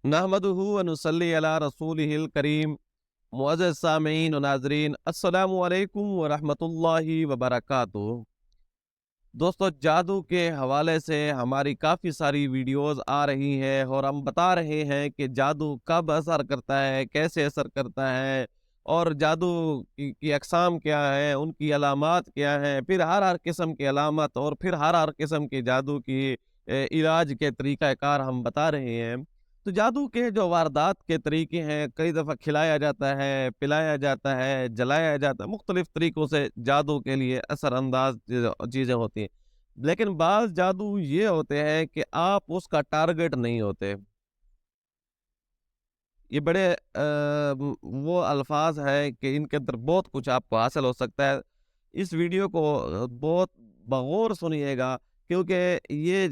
नहमदुहु व नुसल्ली अला रसूलिहिल करीम। मुअज़्ज़ज़ सामीईन व नाज़रीन, अस्सलामु अलैकुम व रहमतुल्लाहि व बरकातुहू। दोस्तों, जादू के हवाले से हमारी काफ़ी सारी वीडियोस आ रही हैं और हम बता रहे हैं कि जादू कब असर करता है, कैसे असर करता है और जादू की अक़साम क्या है, उनकी अलामात क्या हैं, फिर हर किस्म की अलामत और फिर हर किस्म के जादू की इलाज के तरीक़ाकार हम बता रहे हैं। तो जादू के जो वारदात के तरीके हैं, कई दफ़ा खिलाया जाता है, पिलाया जाता है, जलाया जाता है, मुख्तलिफ़ तरीक़ों से जादू के लिए असरअंदाज चीज़ें होती हैं। लेकिन बाज़ जादू ये होते हैं कि आप उसका टारगेट नहीं होते। ये बड़े वो अल्फाज है कि इनके अंदर बहुत कुछ आपको हासिल हो सकता है। इस वीडियो को बहुत बगौर सुनिएगा, क्योंकि ये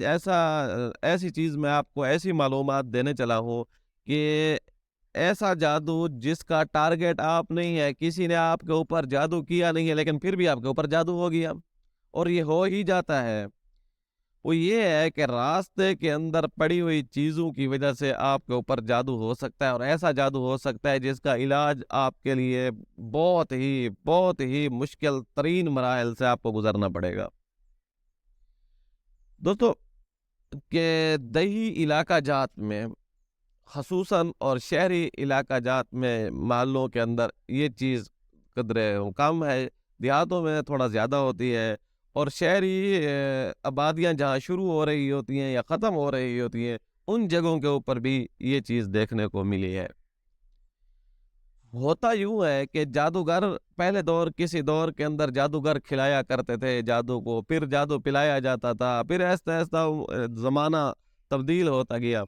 ऐसी चीज़ मैं आपको ऐसी मालूमात देने चला हूँ कि ऐसा जादू जिसका टारगेट आप नहीं है, किसी ने आपके ऊपर जादू किया नहीं है लेकिन फिर भी आपके ऊपर जादू हो गया और ये हो ही जाता है। वो ये है कि रास्ते के अंदर पड़ी हुई चीज़ों की वजह से आपके ऊपर जादू हो सकता है और ऐसा जादू हो सकता है जिसका इलाज आपके लिए बहुत ही मुश्किल तरीन मराहिल से आपको गुजरना पड़ेगा। दोस्तों, के दही इलाका जात में खसूसन और शहरी इलाका जात में मोहल्लों के अंदर ये चीज़ कदरे कम है, देहातों में थोड़ा ज़्यादा होती है और शहरी आबादियाँ जहाँ शुरू हो रही होती हैं या ख़त्म हो रही होती हैं, उन जगहों के ऊपर भी ये चीज़ देखने को मिली है। होता यूँ है कि जादूगर पहले किसी दौर के अंदर जादूगर खिलाया करते थे जादू को, फिर जादू पिलाया जाता था, फिर ऐसा-ऐसा ज़माना तब्दील होता गया।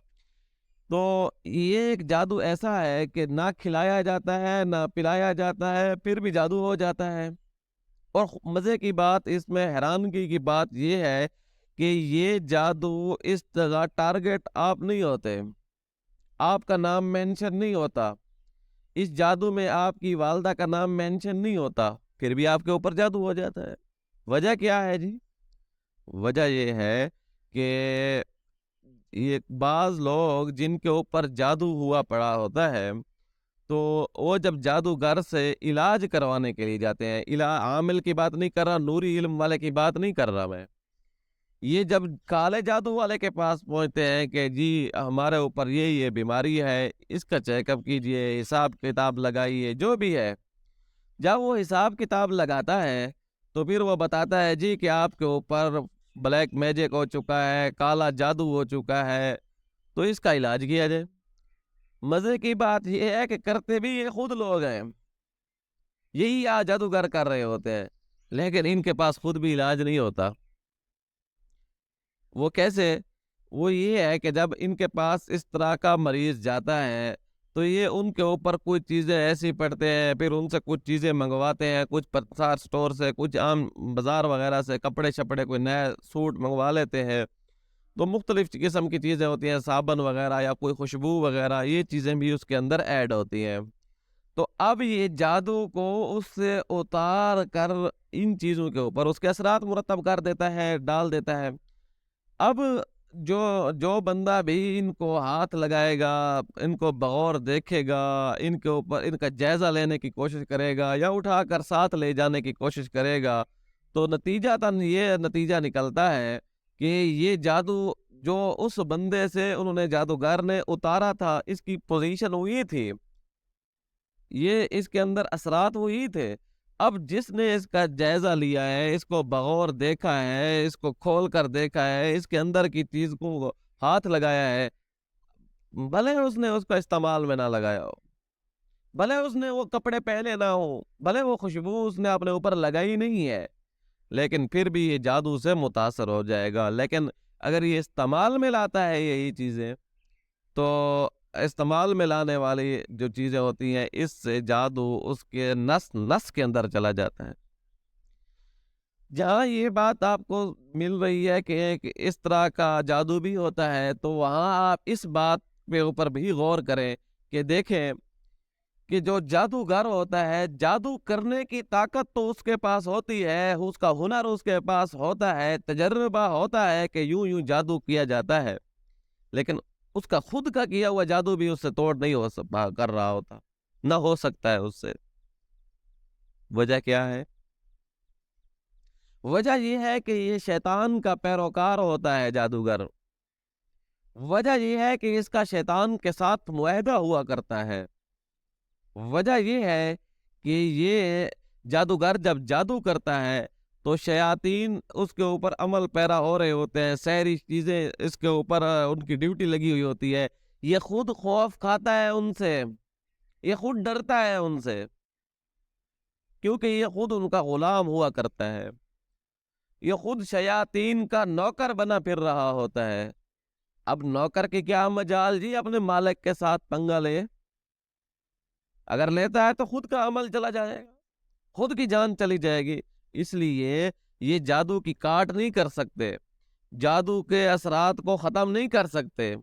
तो ये एक जादू ऐसा है कि ना खिलाया जाता है, ना पिलाया जाता है, फिर भी जादू हो जाता है। और मज़े की बात, इसमें हैरानगी की बात ये है कि ये जादू इस जगह टारगेट आप नहीं होते, आपका नाम मेंशन नहीं होता। इस जादू में आपकी वालदा का नाम मेंशन नहीं होता, फिर भी आपके ऊपर जादू हो जाता है। वजह क्या है जी? वजह ये है कि ये बाज़ लोग जिनके ऊपर जादू हुआ पड़ा होता है, तो वो जब जादूगर से इलाज करवाने के लिए जाते हैं, आमिल की बात नहीं कर रहा, नूरी इल्म वाले की बात नहीं कर रहा मैं। ये जब काले जादू वाले के पास पहुंचते हैं कि जी हमारे ऊपर ये बीमारी है, इसका चेकअप कीजिए, हिसाब किताब लगाइए, जो भी है। जब वो हिसाब किताब लगाता है तो फिर वो बताता है जी कि आपके ऊपर ब्लैक मैजिक हो चुका है, काला जादू हो चुका है, तो इसका इलाज किया जाए। मजे की बात ये है कि करते भी ये खुद लोग हैं, यही जादूगर कर रहे होते हैं, लेकिन इनके पास खुद भी इलाज नहीं होता। वो कैसे? वो ये है कि जब इनके पास इस तरह का मरीज जाता है तो ये उनके ऊपर कुछ चीज़ें ऐसी पड़ते हैं, फिर उनसे कुछ चीज़ें मंगवाते हैं, कुछ पसार स्टोर से, कुछ आम बाज़ार वगैरह से कपड़े शपड़े, कोई नया सूट मंगवा लेते हैं। तो मुख्तलिफ किस्म की चीज़ें होती हैं, साबन वगैरह या कोई खुशबू वगैरह, ये चीज़ें भी उसके अंदर ऐड होती हैं। तो अब ये जादू को उससे उतार कर इन चीज़ों के ऊपर उसके असरात मुरतब कर देता है, डाल देता है। अब जो जो बंदा भी इनको हाथ लगाएगा, इनको बगौर देखेगा, इनके ऊपर इनका जायज़ा लेने की कोशिश करेगा या उठाकर साथ ले जाने की कोशिश करेगा, तो नतीजतन ये नतीजा निकलता है कि ये जादू जो उस बंदे से उन्होंने जादूगर ने उतारा था, इसकी पोजीशन वही थी। ये इसके अंदर असरात वही थे। अब जिसने इसका जायज़ा लिया है, इसको बगौर देखा है, इसको खोल कर देखा है, इसके अंदर की चीज़ को हाथ लगाया है, भले उसने उसका इस्तेमाल में ना लगाया हो, भले उसने वो कपड़े पहने ना हो, भले वो खुशबू उसने अपने ऊपर लगाई नहीं है, लेकिन फिर भी ये जादू से मुतासर हो जाएगा। लेकिन अगर ये इस्तेमाल में लाता है यही चीज़ें, तो इस्तेमाल में लाने वाली जो चीज़ें होती हैं, इससे जादू उसके नस नस के अंदर चला जाता है। जहाँ ये बात आपको मिल रही है कि एक इस तरह का जादू भी होता है, तो वहाँ आप इस बात पे ऊपर भी गौर करें कि देखें कि जो जादूगर होता है, जादू करने की ताकत तो उसके पास होती है, उसका हुनर उसके पास होता है, तजर्बा होता है कि यूं यूं जादू किया जाता है, लेकिन اس کا خود کا کیا ہوا جادو بھی اس سے توڑ نہیں کر رہا ہوتا، نہ ہو سکتا ہے اس سے۔ وجہ کیا ہے؟ وجہ یہ ہے کہ یہ شیطان کا پیروکار ہوتا ہے جادوگر۔ وجہ یہ ہے کہ اس کا شیطان کے ساتھ معاہدہ ہوا کرتا ہے۔ وجہ یہ ہے کہ یہ جادوگر جب جادو کرتا ہے تو شیاطین اس کے اوپر عمل پیرا ہو رہے ہوتے ہیں، سحری چیزیں اس کے اوپر ان کی ڈیوٹی لگی ہوئی ہوتی ہے۔ یہ خود خوف کھاتا ہے ان سے، یہ خود ڈرتا ہے ان سے، کیونکہ یہ خود ان کا غلام ہوا کرتا ہے، یہ خود شیاطین کا نوکر بنا پھر رہا ہوتا ہے۔ اب نوکر کی کیا مجال جی اپنے مالک کے ساتھ پنگا لے؟ اگر لیتا ہے تو خود کا عمل چلا جائے گا، خود کی جان چلی جائے گی۔ اس لیے یہ جادو کی کاٹ نہیں کر سکتے، جادو کے اثرات کو ختم نہیں کر سکتے،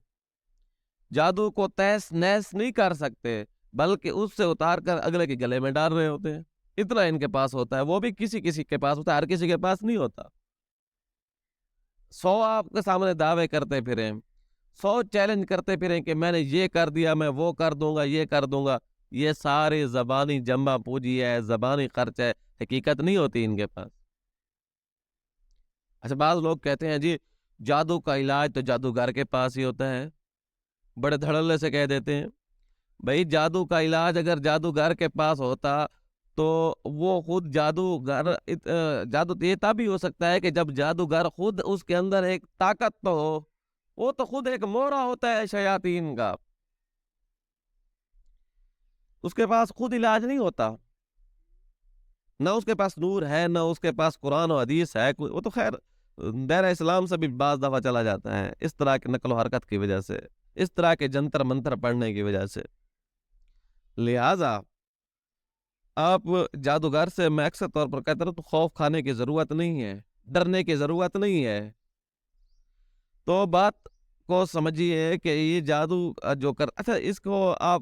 جادو کو تہس نہس نہیں کر سکتے، بلکہ اس سے اتار کر اگلے کے گلے میں ڈال رہے ہوتے ہیں۔ اتنا ان کے پاس ہوتا ہے، وہ بھی کسی کسی کے پاس ہوتا ہے، ہر کسی کے پاس نہیں ہوتا۔ 100 آپ کے سامنے دعوے کرتے پھریں، 100 چیلنج کرتے پھریں کہ میں نے یہ کر دیا، میں وہ کر دوں گا، یہ کر دوں گا، یہ ساری زبانی جمع پوجی ہے، زبانی خرچ ہے، حقیقت نہیں ہوتی ان کے پاس۔ اچھا، بعض لوگ کہتے ہیں جی جادو کا علاج تو جادوگر کے پاس ہی ہوتا ہے، بڑے دھڑلے سے کہہ دیتے ہیں۔ بھائی جادو کا علاج اگر جادوگر کے پاس ہوتا تو وہ خود جادوگر جادو یہ تب ہی ہو سکتا ہے کہ جب جادوگر خود اس کے اندر ایک طاقت تو ہو، وہ تو خود ایک مورا ہوتا ہے شیاطین کا، اس کے پاس خود علاج نہیں ہوتا، نہ اس کے پاس نور ہے، نہ اس کے پاس قرآن و حدیث ہے، وہ تو خیر دائرہ اسلام سے بھی بعض دفعہ چلا جاتا ہے اس طرح کی نقل و حرکت کی وجہ سے، اس طرح کے جنتر منتر پڑھنے کی وجہ سے۔ لہذا آپ جادوگر سے میں اکثر طور پر کہتا ہوں تو خوف کھانے کی ضرورت نہیں ہے، ڈرنے کی ضرورت نہیں ہے۔ تو بات کو سمجھیے کہ یہ جادو جو اچھا اس کو آپ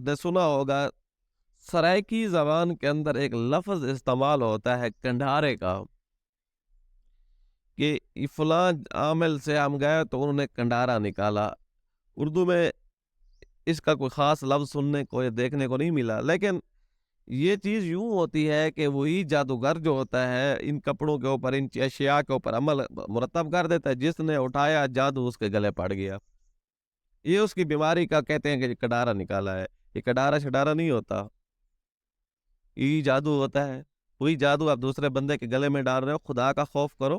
نے سنا ہوگا، سرائکی زبان کے اندر ایک لفظ استعمال ہوتا ہے کنڈارے کا، کہ فلاں عامل سے ہم گئے تو انہوں نے کنڈارا نکالا۔ اردو میں اس کا کوئی خاص لفظ سننے کو یا دیکھنے کو نہیں ملا، لیکن یہ چیز یوں ہوتی ہے کہ وہی جادوگر جو ہوتا ہے ان کپڑوں کے اوپر، ان اشیاء کے اوپر عمل مرتب کر دیتا ہے، جس نے اٹھایا جادو اس کے گلے پڑ گیا۔ یہ اس کی بیماری کا کہتے ہیں کہ یہ کڈارا نکالا ہے۔ یہ کڈارا شڈارا نہیں ہوتا، یہ جادو ہوتا ہے۔ وہی جادو آپ دوسرے بندے کے گلے میں ڈال رہے ہو۔ خدا کا خوف کرو،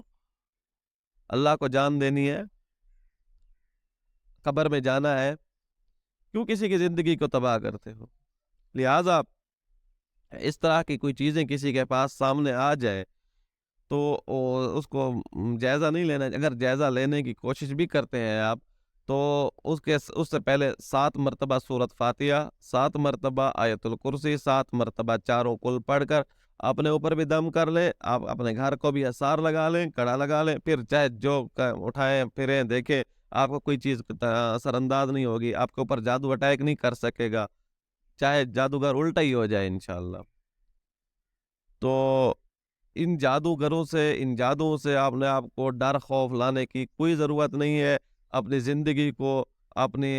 اللہ کو جان دینی ہے، قبر میں جانا ہے، کیوں کسی کی زندگی کو تباہ کرتے ہو؟ لہٰذا اس طرح کی کوئی چیزیں کسی کے پاس سامنے آ جائے تو اس کو جائزہ نہیں لینا۔ اگر جائزہ لینے کی کوشش بھی کرتے ہیں آپ تو اس سے پہلے 7 مرتبہ سورۃ فاتحہ، 7 مرتبہ آیت الکرسی، 7 مرتبہ چاروں کل پڑھ کر اپنے اوپر بھی دم کر لیں، آپ اپنے گھر کو بھی اثار لگا لیں، کڑا لگا لیں، پھر چاہے جو اٹھائیں پھریں دیکھیں، آپ کو کوئی چیز اثر انداز نہیں ہوگی، آپ کے اوپر جادو اٹیک نہیں کر سکے گا، چاہے جادوگر الٹا ہی ہو جائے انشاءاللہ۔ تو ان جادوگروں سے، ان جادوؤں سے آپ نے آپ کو ڈر خوف لانے کی کوئی ضرورت نہیں ہے۔ اپنی زندگی کو، اپنے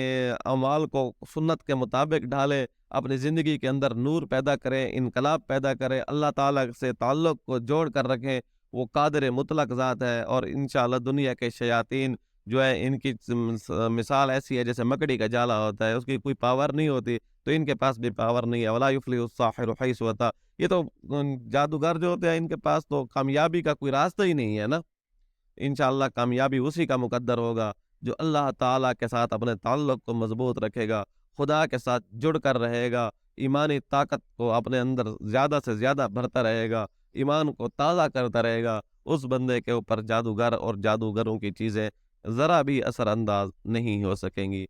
اعمال کو سنت کے مطابق ڈھالیں، اپنی زندگی کے اندر نور پیدا کریں، انقلاب پیدا کریں، اللہ تعالیٰ سے تعلق کو جوڑ کر رکھیں۔ وہ قادر مطلق ذات ہے، اور انشاءاللہ دنیا کے شیاطین جو ہے ان کی مثال ایسی ہے جیسے مکڑی کا جالا ہوتا ہے، اس کی کوئی پاور نہیں ہوتی، تو ان کے پاس بھی پاور نہیں ہے۔ ولا یفلح الساحر حیث اتى، یہ تو جادوگر جو ہوتے ہیں ان کے پاس تو کامیابی کا کوئی راستہ ہی نہیں ہے نا۔ انشاءاللہ کامیابی اسی کا مقدر ہوگا جو اللہ تعالیٰ کے ساتھ اپنے تعلق کو مضبوط رکھے گا، خدا کے ساتھ جڑ کر رہے گا، ایمانی طاقت کو اپنے اندر زیادہ سے زیادہ بھرتا رہے گا، ایمان کو تازہ کرتا رہے گا۔ اس بندے کے اوپر جادوگر اور جادوگروں کی چیزیں ذرا بھی اثر انداز نہیں ہو سکیں گی۔